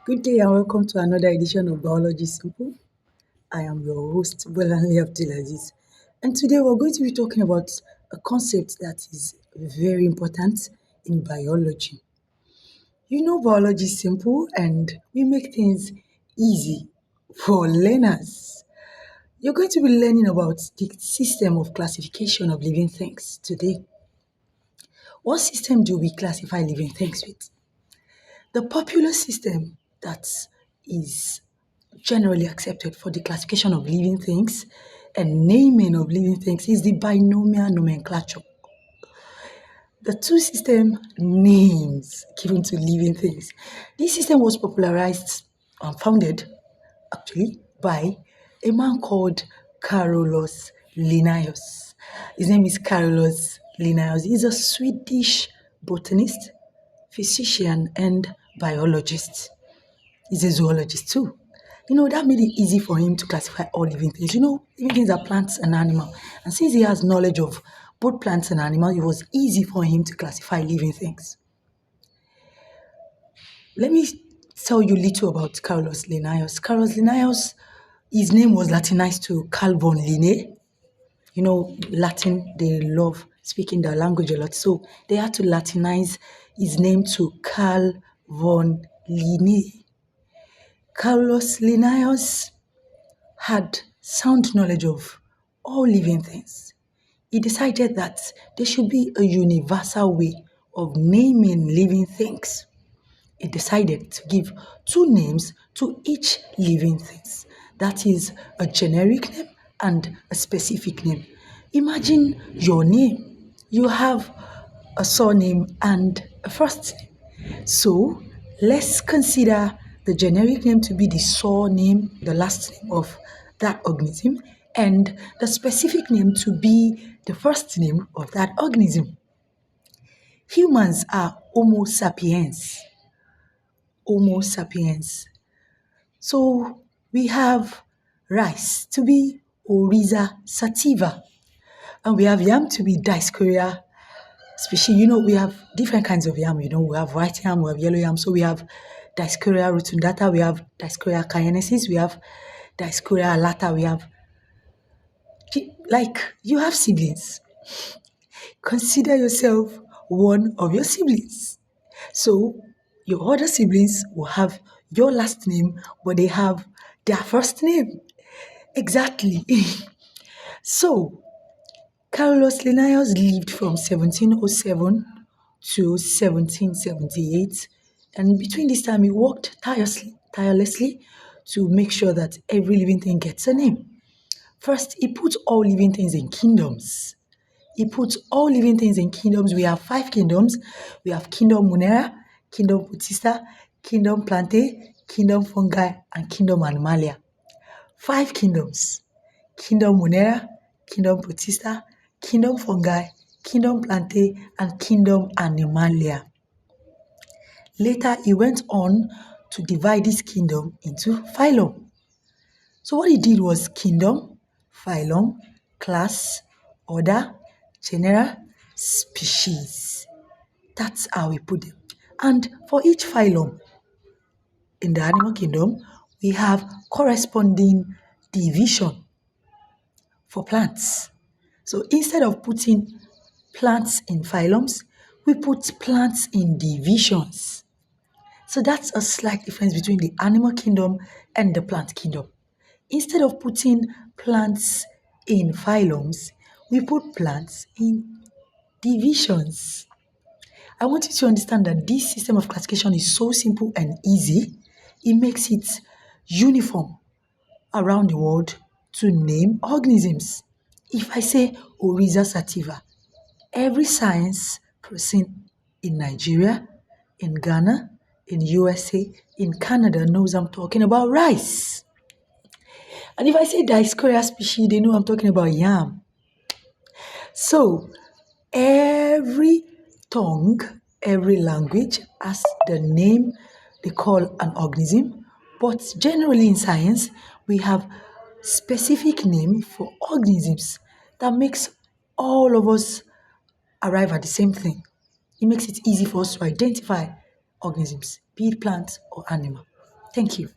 Good day and welcome to another edition of Biology Simple. I am your host, Bolanle Abdulaziz. And today we're going to be talking about a concept that is very important in biology. You know, biology is simple and we make things easy for learners. You're going to be learning about the system of classification of living things today. What system do we classify living things with? The popular system that is generally accepted for the classification of living things and naming of living things is the binomial nomenclature. The two system names given to living things. This system was popularized and founded actually by a man called Carolus Linnaeus. His name is Carolus Linnaeus. He's a Swedish botanist, physician, and biologist. He's a zoologist too. That made it easy for him to classify all living things. Living things are plants and animals. And since he has knowledge of both plants and animals, it was easy for him to classify living things. Let me tell you little about Carolus Linnaeus. Carolus Linnaeus, his name was Latinized to Carl von Linné. Latin, they love speaking their language a lot. So they had to Latinize his name to Carl von Linné. Carolus Linnaeus had sound knowledge of all living things. He decided that there should be a universal way of naming living things. He decided to give two names to each living thing. That is a generic name and a specific name. Imagine your name. You have a surname and a first name. So let's consider the generic name to be the surname, the last name of that organism, and the specific name to be the first name of that organism. Humans are Homo sapiens. Homo sapiens. So we have rice to be Oryza sativa, and we have yam to be Dioscorea species. We have different kinds of yam. We have white yam, we have yellow yam. So we have Dioscorea rotundata, we have Dioscorea cayennensis, we have Dioscorea alata, we have, you have siblings. Consider yourself one of your siblings. So your other siblings will have your last name, but they have their first name. Exactly. So Carolus Linnaeus lived from 1707 to 1778, and between this time he worked tirelessly to make sure that every living thing gets a name. First, he put all living things in kingdoms. We have 5 kingdoms. We have Kingdom Munera, Kingdom Protista, Kingdom Plantae, Kingdom Fungi, and Kingdom Animalia. 5 kingdoms. Kingdom Munera, Kingdom Protista, Kingdom Fungi, Kingdom Plantae, and Kingdom Animalia. Later, he went on to divide this kingdom into phylum. So what he did was kingdom, phylum, class, order, genera, species. That's how we put them. And for each phylum in the animal kingdom, we have corresponding division for plants. So instead of putting plants in phylums, we put plants in divisions. So that's a slight difference between the animal kingdom and the plant kingdom. Instead of putting plants in phylums, we put plants in divisions. I want you to understand that this system of classification is so simple and easy. It makes it uniform around the world to name organisms. If I say Oryza sativa, every science person in Nigeria, in Ghana, in USA, in Canada knows I'm talking about rice. And if I say Dioscorea species, they know I'm talking about yam. So every tongue, every language has the name they call an organism, but generally in science, we have specific name for organisms that makes all of us arrive at the same thing. It makes it easy for us to identify organisms, be it plant or animal. Thank you.